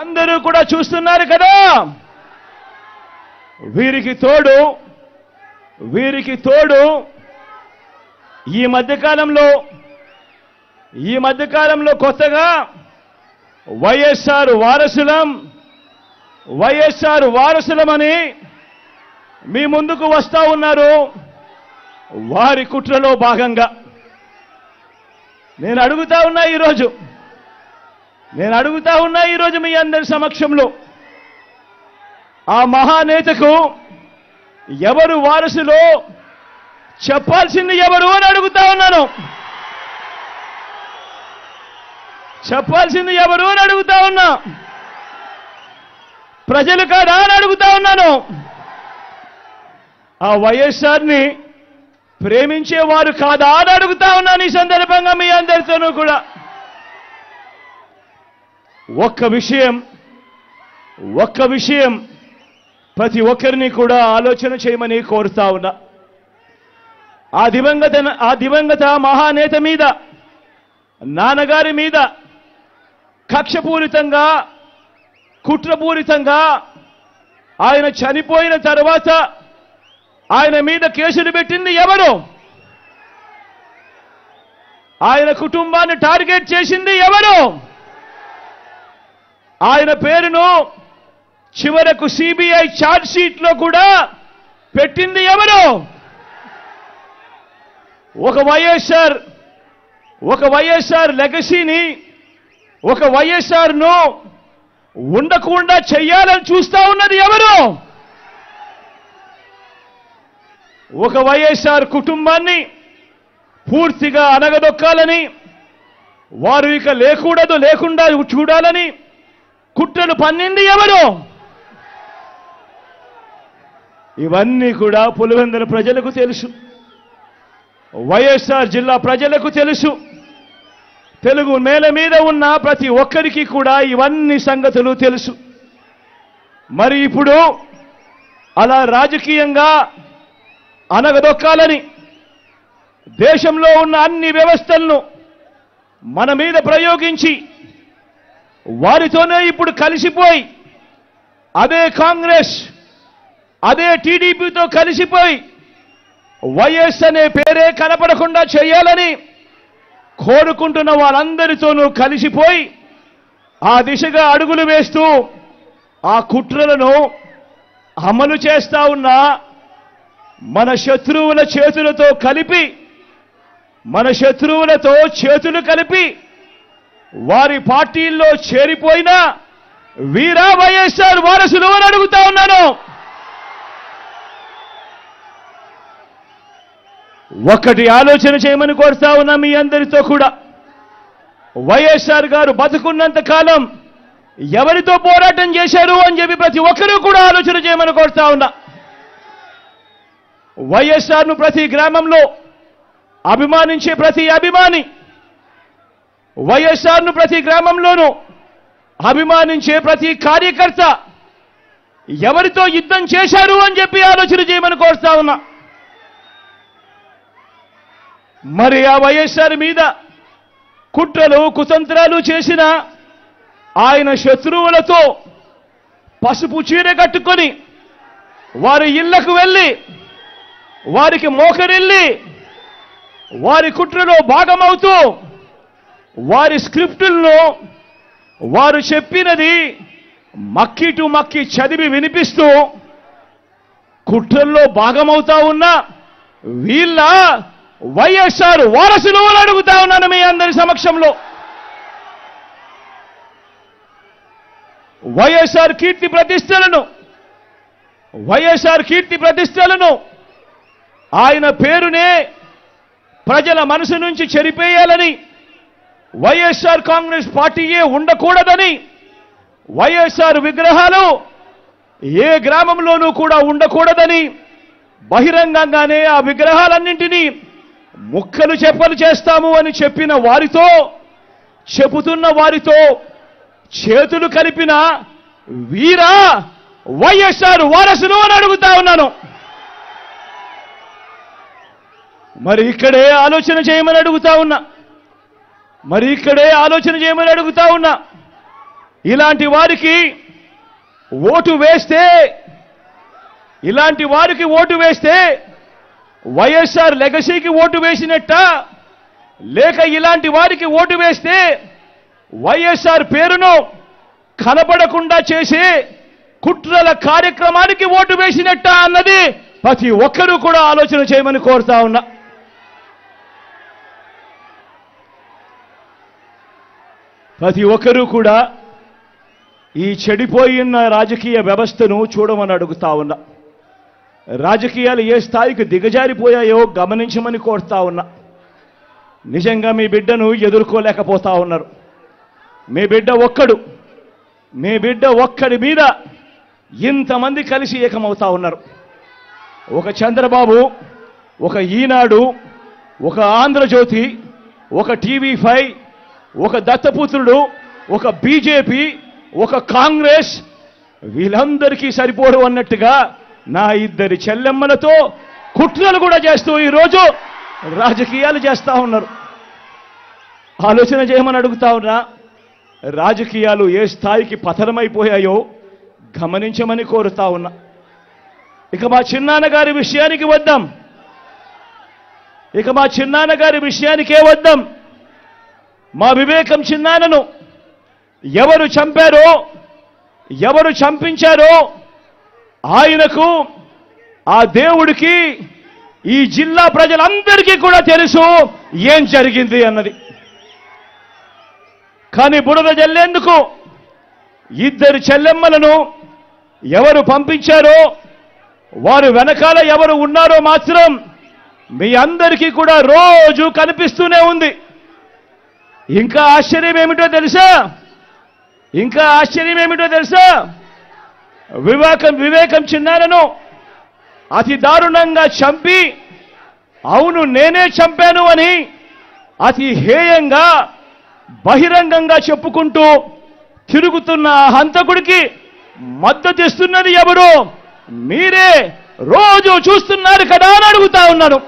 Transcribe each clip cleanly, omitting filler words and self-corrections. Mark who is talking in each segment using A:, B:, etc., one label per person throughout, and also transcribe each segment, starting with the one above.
A: అందరూ కూడా చూస్తున్నారు కదా. వీరికి తోడు ఈ మధ్యకాలంలో కొత్తగా వైఎస్ఆర్ వారసులమని మీ ముందుకు వస్తా ఉన్నారు. వారి కుట్రలో భాగంగా నేను అడుగుతా ఉన్నా ఈరోజు మీ అందరి సమక్షంలో, ఆ మహానేతకు ఎవరు వారసులో చెప్పాల్సింది ఎవరు అని అడుగుతా ఉన్నాను. చెప్పాల్సింది ఎవరు అని అడుగుతా ఉన్నా. ప్రజలు కాదా అని అడుగుతా ఉన్నాను. ఆ వైఎస్ఆర్ని ప్రేమించేవారు కాదా అని అడుగుతా ఉన్నాను. ఈ సందర్భంగా మీ అందరితోనూ కూడా ఒక్క విషయం ప్రతి ఒక్కరిని కూడా ఆలోచన చేయమని కోరుతా ఉన్నా. ఆ దివంగత మహానేత మీద, నాన్నగారి మీద కక్షపూరితంగా, కుట్రపూరితంగా ఆయన చనిపోయిన తర్వాత ఆయన మీద కేసులు పెట్టింది ఎవరు? ఆయన కుటుంబాన్ని టార్గెట్ చేసింది ఎవరు? ఆయన పేరును చివరకు సిబిఐ ఛార్జ్ షీట్ లో కూడా పెట్టింది ఎవరు? ఒక వైఎస్ఆర్ లెగసీని, ఒక వైఎస్ఆర్ను ఉండకుండా చెయ్యాలని చూస్తా ఉన్నది ఎవరు? ఒక వైఎస్ఆర్ కుటుంబాన్ని పూర్తిగా అనగదొక్కాలని, వారు ఇక లేకుండా చూడాలని కుట్రలు పన్నింది ఎవరు? ఇవన్నీ కూడా పులివెందుల ప్రజలకు తెలుసు, వైఎస్ఆర్ జిల్లా ప్రజలకు తెలుసు. తెలుగు నేల మీద ఉన్న ప్రతి ఒక్కరికి కూడా ఇవన్నీ సంగతులు తెలుసు. మరి ఇప్పుడు అలా రాజకీయంగా అనగదొక్కాలని దేశంలో ఉన్న అన్ని వ్యవస్థలను మన మీద ప్రయోగించి వారితోనే ఇప్పుడు కలిసిపోయి, అదే కాంగ్రెస్, అదే టీడీపీతో కలిసిపోయి వైఎస్ అనే పేరే కనపడకుండా చేయాలని కోరుకుంటున్న వాళ్ళందరితోనూ కలిసిపోయి ఆ దిశగా అడుగులు వేస్తూ ఆ కుట్రలను అమలు చేస్తా ఉన్న మన శత్రువుల చేతులతో చేతులు కలిపి వారి పార్టీల్లో చేరిపోయిన వీరా వైఎస్ఆర్ వారసులు అని అడుగుతా ఉన్నాను. ఒక్కటి ఆలోచన చేయమని కోరుతా ఉన్నా మీ అందరితో కూడా. వైఎస్ఆర్ గారు బతుకున్నంత కాలం ఎవరితో పోరాటం చేశారు అని చెప్పి ప్రతి ఒక్కరూ కూడా ఆలోచన చేయమని కోరుతా ఉన్నా. వైఎస్ఆర్ను ప్రతి గ్రామంలో అభిమానించే ప్రతి అభిమాని, వైఎస్ఆర్ను ప్రతి గ్రామంలోనూ అభిమానించే ప్రతి కార్యకర్త ఎవరితో యుద్ధం చేశారు అని చెప్పి ఆలోచన చేయమని కోరుతా ఉన్నా. మరి ఆ వైఎస్ఆర్ మీద కుట్రలు కుతంత్రాలు చేసిన ఆయన శత్రువులతో పసుపు చీర కట్టుకొని వారి ఇళ్లకు వెళ్ళి వారికి మోకరిల్లి వారి కుట్రలో భాగమవుతూ వారి స్క్రిప్టులను వారు చెప్పినది మక్కి చదివి వినిపిస్తూ కుట్రల్లో భాగమవుతా ఉన్న వీళ్ళ వైఎస్ఆర్ వారసులు అని అడుగుతా ఉన్నాను మీ అందరి సమక్షంలో. వైఎస్ఆర్ కీర్తి ప్రతిష్టలను ఆయన పేరునే ప్రజల మనసు నుంచి చెరిపేయాలని, వైఎస్ఆర్ కాంగ్రెస్ పార్టీయే ఉండకూడదని, వైఎస్ఆర్ విగ్రహాలు ఏ గ్రామంలోనూ కూడా ఉండకూడదని బహిరంగంగానే ఆ విగ్రహాలన్నింటినీ ముక్కలు చెప్పలు చేస్తాము అని చెబుతున్న వారితో చేతులు కలిపిన వీరా వైఎస్ఆర్ వారసులు అని అడుగుతా ఉన్నాను. మరి ఇక్కడే ఆలోచన చేయమని అడుగుతా ఉన్నా. ఇలాంటి వారికి ఓటు వేస్తే వైఎస్ఆర్ లెగసీకి ఓటు వేసినట్ట, లేక ఇలాంటి వారికి ఓటు వేస్తే వైఎస్ఆర్ పేరును కనబడకుండా చేసే కుట్రల కార్యక్రమానికి ఓటు వేసినట్ట అన్నది ప్రతి ఒక్కరూ కూడా ఆలోచన చేయమని కోరుతా ఉన్నా. ప్రతి ఒక్కరూ కూడా ఈ చెడిపోయిన రాజకీయ వ్యవస్థను చూడమని అడుగుతా ఉన్నా. రాజకీయాలు ఏ స్థాయికి దిగజారిపోయాయో గమనించమని కోరుతా ఉన్నా. నిజంగా మీ బిడ్డను ఎదుర్కోలేకపోతా ఉన్నారు. మీ బిడ్డ ఒక్కడి మీద ఇంతమంది కలిసి ఏకమవుతా ఉన్నారు. ఒక చంద్రబాబు, ఒక ఈనాడు, ఒక ఆంధ్రజ్యోతి, ఒక TV5, ఒక దత్తపుత్రుడు, ఒక బీజేపీ, ఒక కాంగ్రెస్, వీళ్ళందరికీ సరిపోరు అన్నట్టుగా నా ఇద్దరి చెల్లెమ్మలతో కుట్రలు కూడా చేస్తూ ఈరోజు రాజకీయాలు చేస్తా ఉన్నారు. ఆలోచన చేయమని అడుగుతా ఉన్నా. రాజకీయాలు ఏ స్థాయికి పతనమైపోయాయో గమనించమని కోరుతా ఉన్నా. ఇక మా చిన్నాన్నగారి విషయానికే వద్దాం. మా వివేకం చిన్నాన్నను ఎవరు చంపారో, ఎవరు చంపించారో ఆయనకు, ఆ దేవుడికి, ఈ జిల్లా ప్రజలందరికీ కూడా తెలుసు ఏం జరిగింది అన్నది. కానీ బురద జల్లేందుకు ఇద్దరు చెల్లెమ్మలను ఎవరు పంపించారో, వారు వెనకాల ఎవరు ఉన్నారో మాత్రం మీ అందరికీ కూడా రోజు కనిపిస్తూనే ఉంది. ఇంకా ఆశ్చర్యం ఏమిటో తెలుసా? వివేకం చిన్నారను అతి దారుణంగా చంపి, అవును నేనే చంపాను అని అతి హేయంగా బహిరంగంగా చెప్పుకుంటూ తిరుగుతున్న హంతకుడికి మద్దతిస్తున్నది ఎవరు? మీరే రోజు చూస్తున్నారు కదా అని అడుగుతా ఉన్నాను.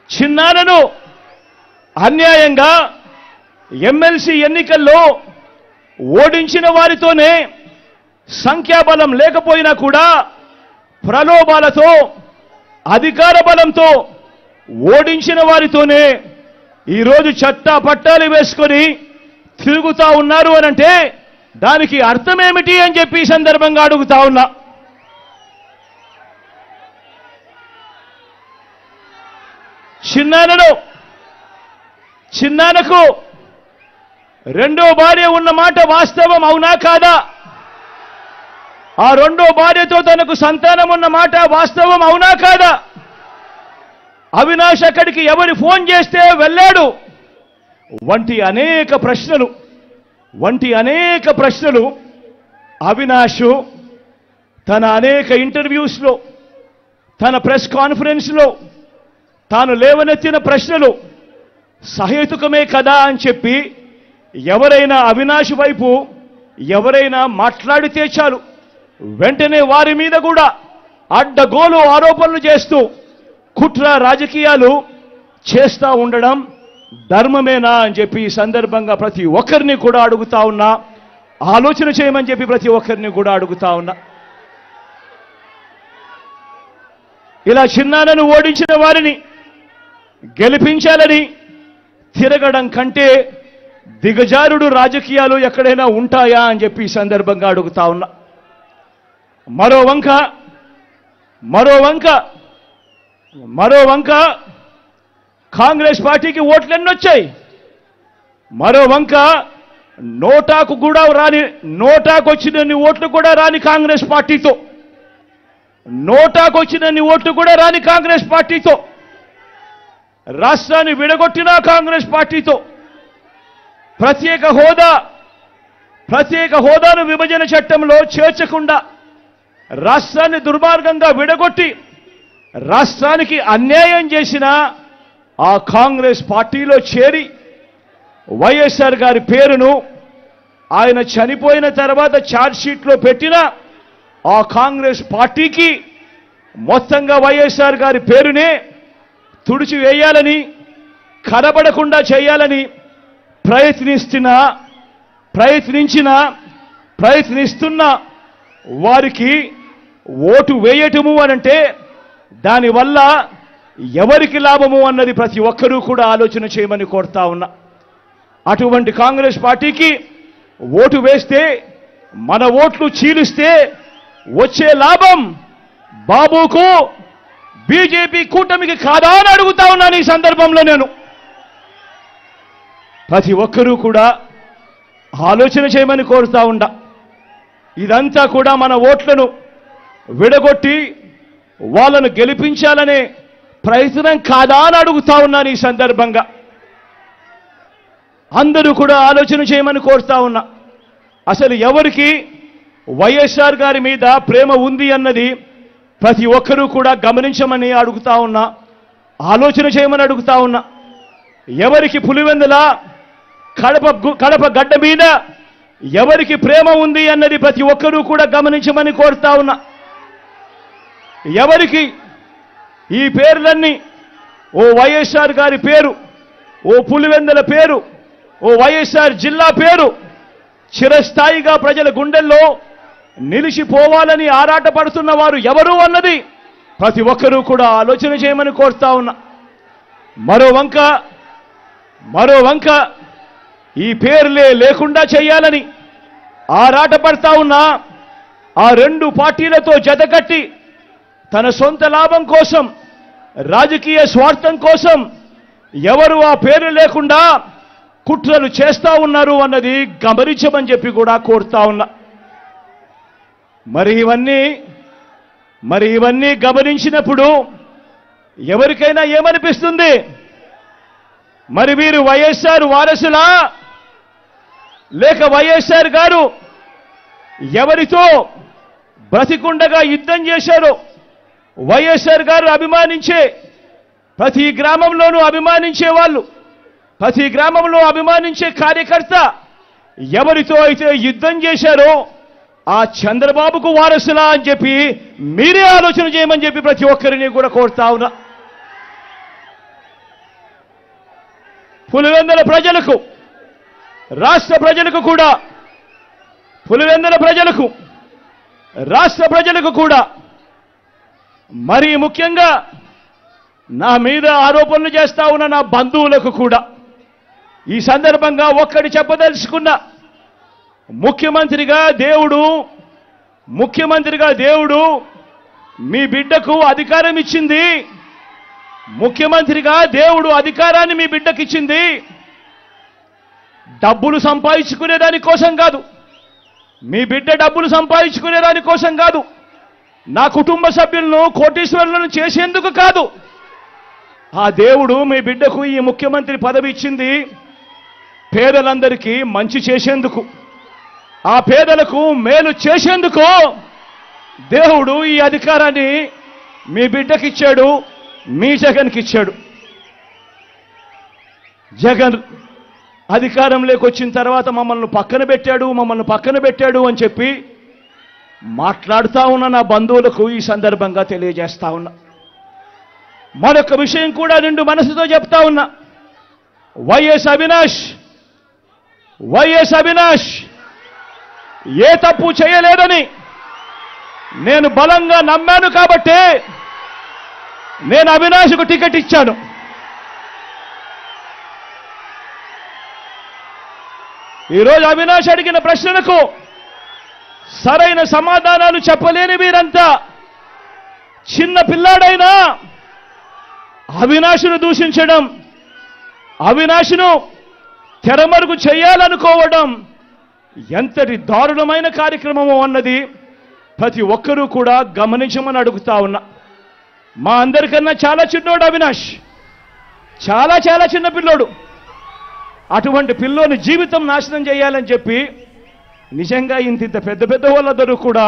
A: చిన్నారను అన్యాయంగా ఎమ్మెల్సీ ఎన్నికల్లో ఓడించిన వారితోనే, సంఖ్యాబలం లేకపోయినా కూడా ప్రలోభాలతో, అధికార బలంతో ఓడించిన వారితోనే ఈరోజు చట్టా పట్టాలు వేసుకొని తిరుగుతా ఉన్నారు అనంటే దానికి అర్థమేమిటి అని చెప్పి ఈ సందర్భంగా అడుగుతా ఉన్నా. చిన్నానకు రెండో భార్య ఉన్న మాట వాస్తవం అవునా కాదా? ఆ రెండో భార్యతో తనకు సంతానం ఉన్న మాట వాస్తవం అవునా కాదా? అవినాష్ అక్కడికి ఎవరు ఫోన్ చేస్తే వెళ్ళాడు వంటి అనేక ప్రశ్నలు అవినాష్ తన అనేక ఇంటర్వ్యూస్లో, తన ప్రెస్ కాన్ఫరెన్స్లో తాను లేవనెత్తిన ప్రశ్నలు సహేతుకమే కదా అని చెప్పి ఎవరైనా అవినాష్ వైపు ఎవరైనా మాట్లాడితే చాలు వెంటనే వారి మీద కూడా అడ్డగోలు ఆరోపణలు చేస్తూ కుట్ర రాజకీయాలు చేస్తూ ఉండడం ధర్మమేనా అని చెప్పి ఈ సందర్భంగా ప్రతి ఒక్కరిని కూడా అడుగుతా ఉన్నా. ఆలోచన చేయమని చెప్పి ప్రతి ఒక్కరిని కూడా అడుగుతా ఉన్నా. ఇలా చిన్నాన్నను ఓడించిన వారిని గెలిపించాలని తిరగడం కంటే దిగజారుడు రాజకీయాలు ఎక్కడైనా ఉంటాయా అని చెప్పి ఈ సందర్భంగా అడుగుతా ఉన్నా. మరో వంక కాంగ్రెస్ పార్టీకి ఓట్లు ఎన్నొచ్చాయి. మరో వంక నోటాకు వచ్చినన్ని ఓట్లు కూడా రాని కాంగ్రెస్ పార్టీతో రాష్ట్రాన్ని విడగొట్టిన కాంగ్రెస్ పార్టీతో ప్రత్యేక హోదాను విభజన చట్టంలో చేర్చకుండా రాష్ట్రాన్ని దుర్మార్గంగా విడగొట్టి రాష్ట్రానికి అన్యాయం చేసిన ఆ కాంగ్రెస్ పార్టీలో చేరి వైఎస్ఆర్ గారి పేరును ఆయన చనిపోయిన తర్వాత ఛార్జ్ షీట్లో పెట్టిన ఆ కాంగ్రెస్ పార్టీకి మొత్తంగా వైఎస్ఆర్ గారి పేరునే తుడిచివేయాలని కనబడకుండా చేయాలని ప్రయత్నిస్తున్న వారికి ఓటు వేయటము అనంటే దానివల్ల ఎవరికి లాభము అన్నది ప్రతి ఒక్కరూ కూడా ఆలోచన చేయమని కోరుతా ఉన్నా. అటువంటి కాంగ్రెస్ పార్టీకి ఓటు వేస్తే, మన ఓట్లు చీలిస్తే వచ్చే లాభం బాబుకు, బీజేపీ కూటమికి కాదా అని అడుగుతా ఉన్నాను. ఈ సందర్భంలో నేను ప్రతి ఒక్కరూ కూడా ఆలోచన చేయమని కోరుతా ఉండా. ఇదంతా కూడా మన ఓట్లను విడగొట్టి వాళ్ళను గెలిపించాలనే ప్రయత్నం కాదా అని అడుగుతా ఉన్నాను. ఈ సందర్భంగా అందరూ కూడా ఆలోచన చేయమని కోరుతా ఉన్నా. అసలు ఎవరికి వైఎస్ఆర్ గారి మీద ప్రేమ ఉంది అన్నది ప్రతి ఒక్కరూ కూడా గమనించమని అడుగుతా ఉన్నా, ఆలోచన చేయమని అడుగుతా ఉన్నా. ఎవరికి పులివెందుల కడప గడ్డ మీద ఎవరికి ప్రేమ ఉంది అన్నది ప్రతి ఒక్కరూ కూడా గమనించమని కోరుతా ఉన్నా. ఎవరికి ఈ పేర్లన్నీ, ఓ వైఎస్ఆర్ గారి పేరు, ఓ పులివెందుల పేరు, ఓ వైఎస్ఆర్ జిల్లా పేరు చిరస్థాయిగా ప్రజల గుండెల్లో నిలిచిపోవాలని ఆరాటపడుతున్న వారు ఎవరు అన్నది ప్రతి ఒక్కరూ కూడా ఆలోచన చేయమని కోరుతా ఉన్నా. మరో వంక ఈ పేర్లే లేకుండా చేయాలని ఆరాటపడతా ఉన్నా ఆ రెండు పార్టీలతో జతకట్టి తన సొంత లాభం కోసం, రాజకీయ స్వార్థం కోసం ఎవరు ఆ పేరు లేకుండా కుట్రలు చేస్తా ఉన్నారు అన్నది గమనించమని చెప్పి కూడా కోరుతా ఉన్నా. మరి ఇవన్నీ గమనించినప్పుడు ఎవరికైనా ఏమనిపిస్తుంది? మరి వీరు వైఎస్ఆర్ వారసులా, లేక వైఎస్ఆర్ గారు ఎవరితో బ్రతికుండగా యుద్ధం చేశారో, వైఎస్ఆర్ గారు అభిమానించే ప్రతి గ్రామంలోనూ అభిమానించే వాళ్ళు, ప్రతి గ్రామంలో అభిమానించే కార్యకర్త ఎవరితో అయితే యుద్ధం చేశారో ఆ చంద్రబాబుకు వారసులా అని చెప్పి మీరే ఆలోచన చేయమని చెప్పి ప్రతి ఒక్కరిని కూడా కోరుతా ఉన్నా. పులివెందుల ప్రజలకు, రాష్ట్ర ప్రజలకు కూడా, పులివెందుల ప్రజలకు, రాష్ట్ర ప్రజలకు కూడా, మరీ ముఖ్యంగా నా మీద ఆరోపణలు చేస్తా ఉన్న నా బంధువులకు కూడా ఈ సందర్భంగా ఒక్కటి చెప్పదలుచుకున్నా. ముఖ్యమంత్రిగా దేవుడు మీ బిడ్డకు అధికారం ఇచ్చింది. ముఖ్యమంత్రిగా దేవుడు అధికారాన్ని మీ బిడ్డకి ఇచ్చింది డబ్బులు సంపాదించుకునే దానికోసం కాదు, మీ బిడ్డ డబ్బులు సంపాదించుకునే దానికోసం కాదు, నా కుటుంబ సభ్యులను కోటీశ్వరులను చేసేందుకు కాదు. ఆ దేవుడు మీ బిడ్డకు ఈ ముఖ్యమంత్రి పదవి ఇచ్చింది పేదలందరికీ మంచి చేసేందుకు, ఆ పేదలకు మేలు చేసేందుకు దేవుడు ఈ అధికారాన్ని మీ బిడ్డకిచ్చాడు, మీ జగన్కి ఇచ్చాడు. జగన్ అధికారంలోకి వచ్చిన తర్వాత మమ్మల్ని పక్కన పెట్టాడు అని చెప్పి మాట్లాడుతూ ఉన్న నా బంధువులకు ఈ సందర్భంగా తెలియజేస్తా ఉన్నా. మరొక విషయం కూడా నిండు మనసుతో చెప్తా ఉన్నా. వైఎస్ అవినాష్ ఏ తప్పు చేయలేదని నేను బలంగా నమ్మాను కాబట్టే నేను అవినాష్కు టికెట్ ఇచ్చాను. ఈరోజు అవినాష్ అడిగిన ప్రశ్నలకు సరైన సమాధానాలు చెప్పలేని వీరంతా చిన్న పిల్లాడైనా అవినాష్ను దూషించడం, అవినాష్ను తెరమరుగు చేయాలనుకోవడం ఎంతటి దారుణమైన కార్యక్రమమో అన్నది ప్రతి ఒక్కరూ కూడా గమనించమని అడుగుతా ఉన్నా. మా అందరికన్నా చాలా చిన్నోడు అవినాష్, చాలా చిన్న పిల్లోడు. అటువంటి పిల్లోని జీవితం నాశనం చేయాలని చెప్పి నిజంగా ఇంత పెద్ద వాళ్ళందరూ కూడా